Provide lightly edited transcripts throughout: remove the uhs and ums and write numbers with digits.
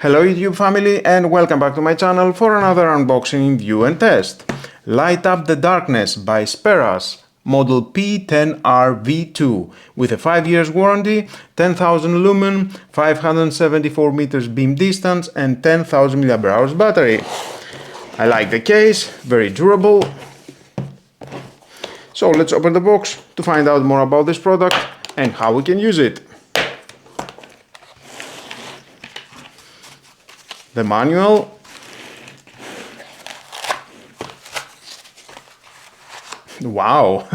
Hello YouTube family and welcome back to my channel for another unboxing, review and test. Light Up the Darkness by SPERAS, model P10R V2 with a 5 years warranty, 10,000 lumen, 574 meters beam distance and 10,000 mAh battery. I like the case, very durable. So let's open the box to find out more about this product and how we can use it. The manual, wow,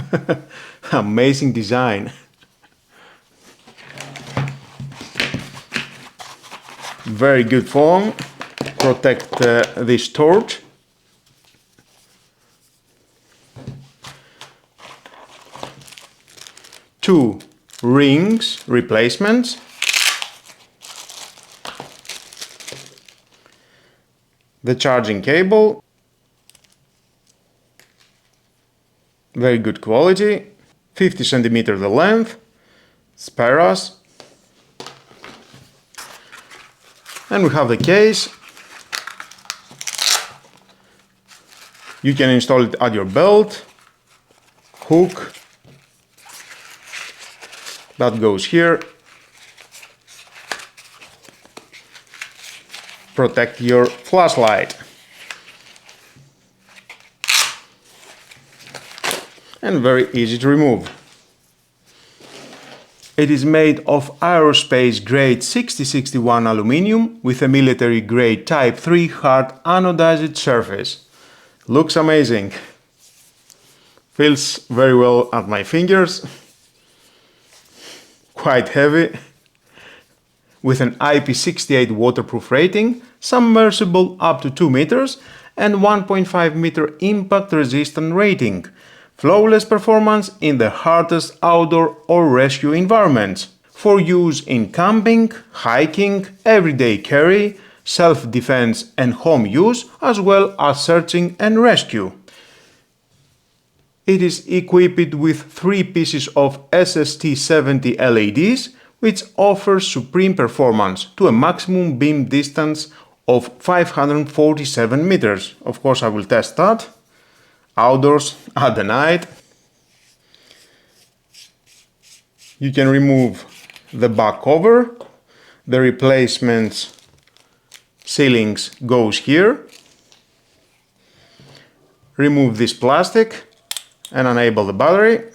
amazing design, very good foam, protect this torch, two rings replacements, the charging cable, very good quality, 50 centimeters the length, SPERAS, and we have the case. You can install it at your belt, hook, that goes here. Protect your flashlight. And very easy to remove. It is made of aerospace grade 6061 aluminium with a military grade type 3 hard anodized surface. Looks amazing. Feels very well at my fingers. Quite heavy. With an IP68 waterproof rating, submersible up to 2 meters and 1.5 meter impact resistant rating. Flawless performance in the hardest outdoor or rescue environments. For use in camping, hiking, everyday carry, self-defense and home use, as well as searching and rescue. It is equipped with 3 pieces of SST70 LEDs, which offers supreme performance to a maximum beam distance of 547 meters. Of course, I will test that outdoors at the night. You can remove the back cover. The replacement ceilings goes here. Remove this plastic and enable the battery.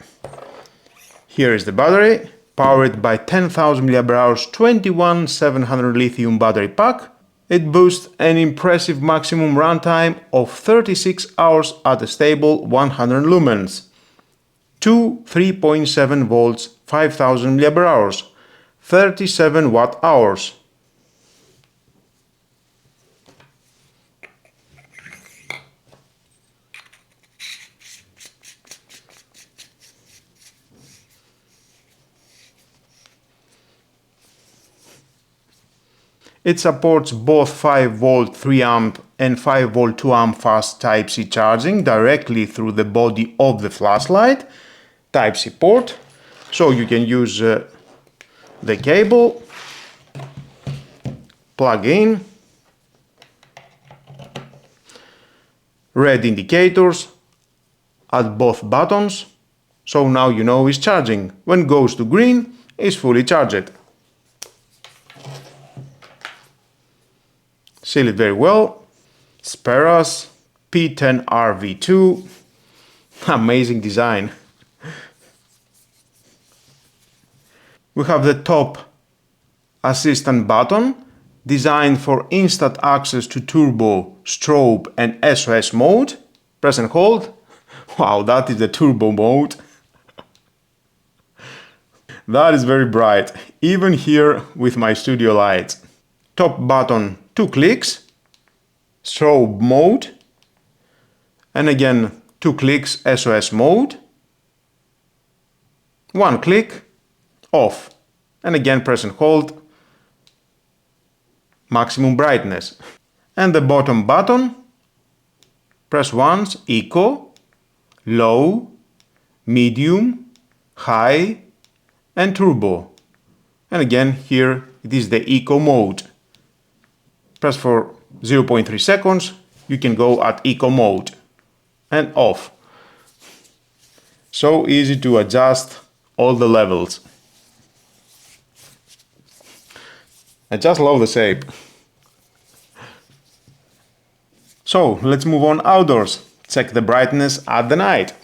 Here is the battery, powered by 10,000 mAh 21700 lithium battery pack. It boasts an impressive maximum runtime of 36 hours at a stable 100 lumens. Two 3.7 volts 5000 mAh, 37 watt-hours. It supports both 5V 3A and 5V 2A fast Type-C charging directly through the body of the flashlight, Type-C port, so you can use the cable, plug in, red indicators at both buttons, so now you know it's charging. When it goes to green, it's fully charged. Seal it very well. SPERAS P10R V2. Amazing design. We have the top assistant button, designed for instant access to turbo, strobe and SOS mode. Press and hold. Wow, that is the turbo mode. That is very bright, even here with my studio lights. Top button, 2 clicks, strobe mode, and again 2 clicks SOS mode, 1 click, off, and again press and hold, maximum brightness. And the bottom button, press once, eco, low, medium, high, and turbo. And again here it is the eco mode. press for 0.3 seconds, you can go at eco mode and off. So easy to adjust all the levels. I just love the shape. So let's move on outdoors. Check the brightness at the night.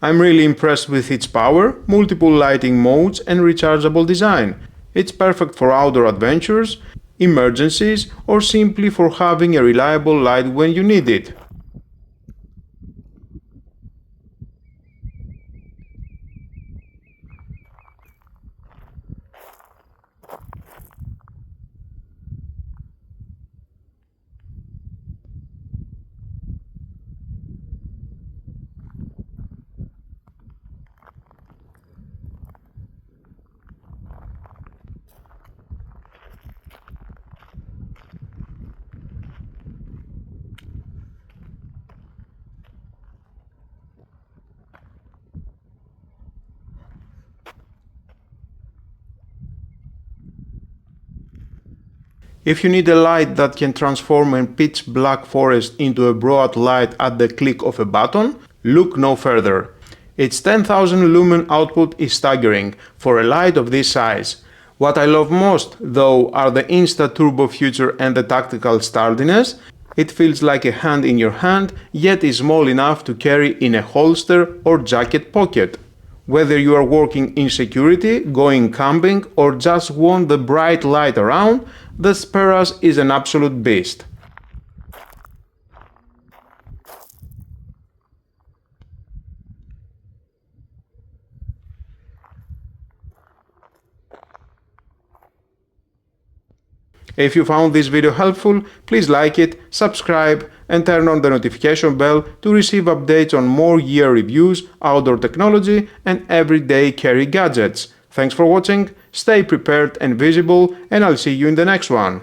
I'm really impressed with its power, multiple lighting modes and rechargeable design. It's perfect for outdoor adventures, emergencies, or simply for having a reliable light when you need it. If you need a light that can transform a pitch black forest into a broad light at the click of a button, look no further. Its 10,000 lumen output is staggering for a light of this size. What I love most, though, are the Insta Turbo feature and the tactical sturdiness. It feels like a hand in your hand, yet is small enough to carry in a holster or jacket pocket. Whether you are working in security, going camping, or just want the bright light around, the SPERAS is an absolute beast. If you found this video helpful, please like it, subscribe, and turn on the notification bell to receive updates on more gear reviews, outdoor technology, and everyday carry gadgets. Thanks for watching, stay prepared and visible, and I'll see you in the next one.